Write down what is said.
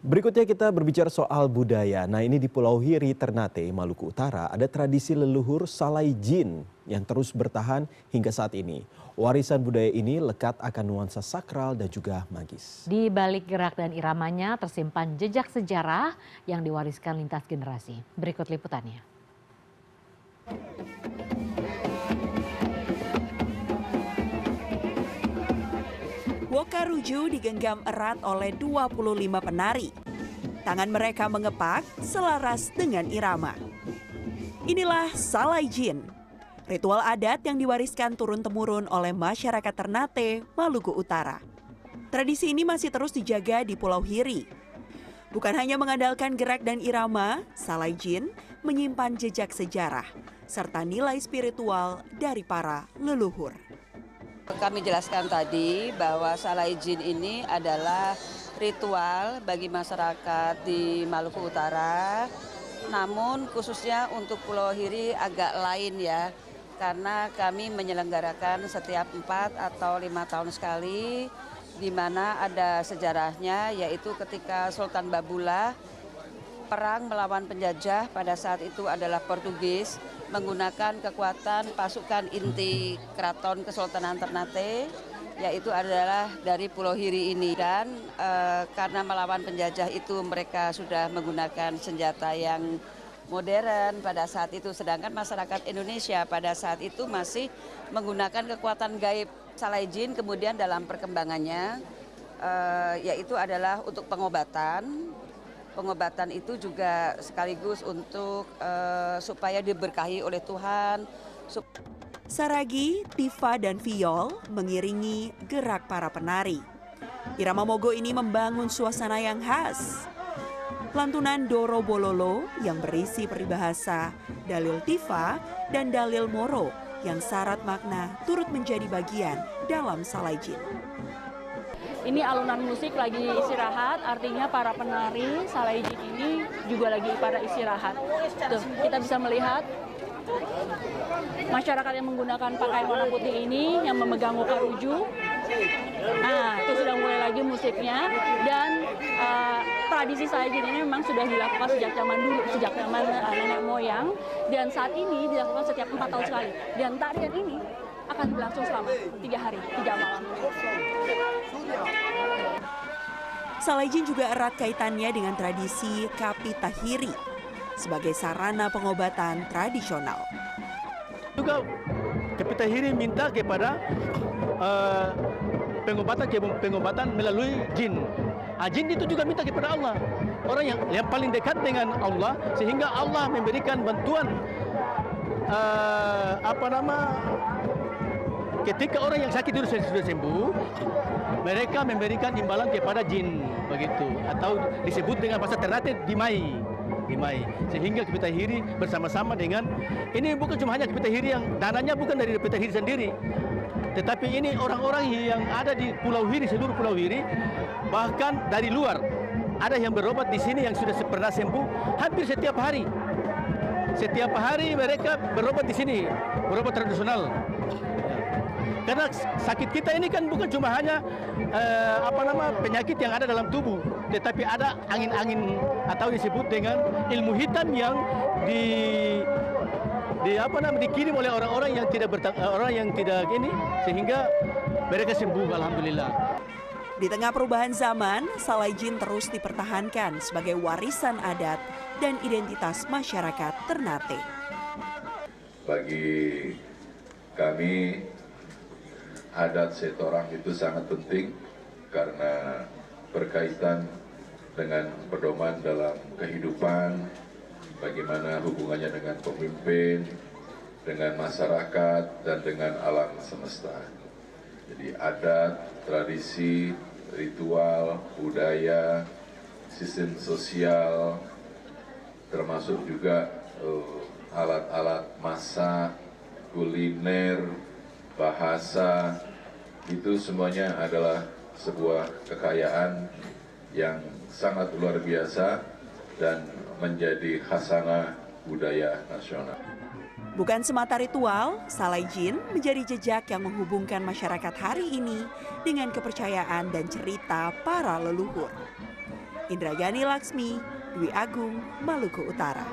Berikutnya kita berbicara soal budaya. Nah ini di Pulau Hiri, Ternate, Maluku Utara ada tradisi leluhur Salai Jin yang terus bertahan hingga saat ini. Warisan budaya ini lekat akan nuansa sakral dan juga magis. Di balik gerak dan iramanya tersimpan jejak sejarah yang diwariskan lintas generasi. Berikut liputannya. Wokaruju digenggam erat oleh 25 penari. Tangan mereka mengepak selaras dengan irama. Inilah Salai Jin, ritual adat yang diwariskan turun-temurun oleh masyarakat Ternate, Maluku Utara. Tradisi ini masih terus dijaga di Pulau Hiri. Bukan hanya mengandalkan gerak dan irama, Salai Jin menyimpan jejak sejarah serta nilai spiritual dari para leluhur. Kami jelaskan tadi bahwa Salai Jin ini adalah ritual bagi masyarakat di Maluku Utara. Namun khususnya untuk Pulau Hiri agak lain ya. Karena kami menyelenggarakan setiap 4 atau 5 tahun sekali, di mana ada sejarahnya, yaitu ketika Sultan Babula perang melawan penjajah pada saat itu adalah Portugis, menggunakan kekuatan pasukan inti Keraton Kesultanan Ternate, yaitu adalah dari Pulau Hiri ini. Dan karena melawan penjajah itu mereka sudah menggunakan senjata yang modern pada saat itu, sedangkan masyarakat Indonesia pada saat itu masih menggunakan kekuatan gaib. Salai Jin kemudian dalam perkembangannya yaitu adalah untuk pengobatan. Pengobatan itu juga sekaligus untuk supaya diberkahi oleh Tuhan. Saragi, tifa, dan viol mengiringi gerak para penari. Irama Mogo ini membangun suasana yang khas. Lantunan Doro Bololo yang berisi peribahasa, dalil tifa, dan dalil moro yang syarat makna turut menjadi bagian dalam Salai Jin. Ini alunan musik lagi istirahat, artinya para penari Salai Jin ini juga lagi pada istirahat. Tuh, kita bisa melihat masyarakat yang menggunakan pakaian warna putih ini yang memegang wokaruju. Nah, itu sudah mulai lagi musiknya, dan tradisi Salai Jin ini memang sudah dilakukan sejak zaman dulu, sejak zaman nenek moyang, dan saat ini dilakukan setiap 4 tahun sekali. Dan tarian ini akan berlangsung selama 3 hari, 3 malam. Salai Jin juga erat kaitannya dengan tradisi Kapitahiri sebagai sarana pengobatan tradisional. Juga Kapitahiri minta kepada pengobatan melalui jin. Jin itu juga minta kepada Allah. Orang yang paling dekat dengan Allah, sehingga Allah memberikan bantuan ketika orang yang sakit itu sudah sembuh, mereka memberikan imbalan kepada jin, begitu, atau disebut dengan bahasa Ternate Dimai. Sehingga Kapitahiri bersama-sama dengan, ini bukan cuma hanya Kapitahiri yang dananya bukan dari Kapitahiri sendiri, tetapi ini orang-orang yang ada di Pulau Hiri, seluruh Pulau Hiri, bahkan dari luar ada yang berobat di sini yang sudah pernah sembuh hampir setiap hari. Setiap hari mereka berobat di sini, berobat tradisional. Karena sakit kita ini kan bukan cuma hanya penyakit yang ada dalam tubuh, tetapi ada angin-angin atau disebut dengan ilmu hitam yang dikirim oleh orang-orang yang tidak ini, sehingga mereka sembuh, alhamdulillah. Di tengah perubahan zaman, Salai Jin terus dipertahankan sebagai warisan adat dan identitas masyarakat Ternate. Bagi kami, adat setorang itu sangat penting karena berkaitan dengan pedoman dalam kehidupan, bagaimana hubungannya dengan pemimpin, dengan masyarakat, dan dengan alam semesta. Jadi adat, tradisi, ritual, budaya, sistem sosial, termasuk juga alat-alat masak, kuliner, bahasa, itu semuanya adalah sebuah kekayaan yang sangat luar biasa dan menjadi khasanah budaya nasional. Bukan semata ritual, Salai Jin menjadi jejak yang menghubungkan masyarakat hari ini dengan kepercayaan dan cerita para leluhur. Indrayani Laksmi, Dwi Agung, Maluku Utara.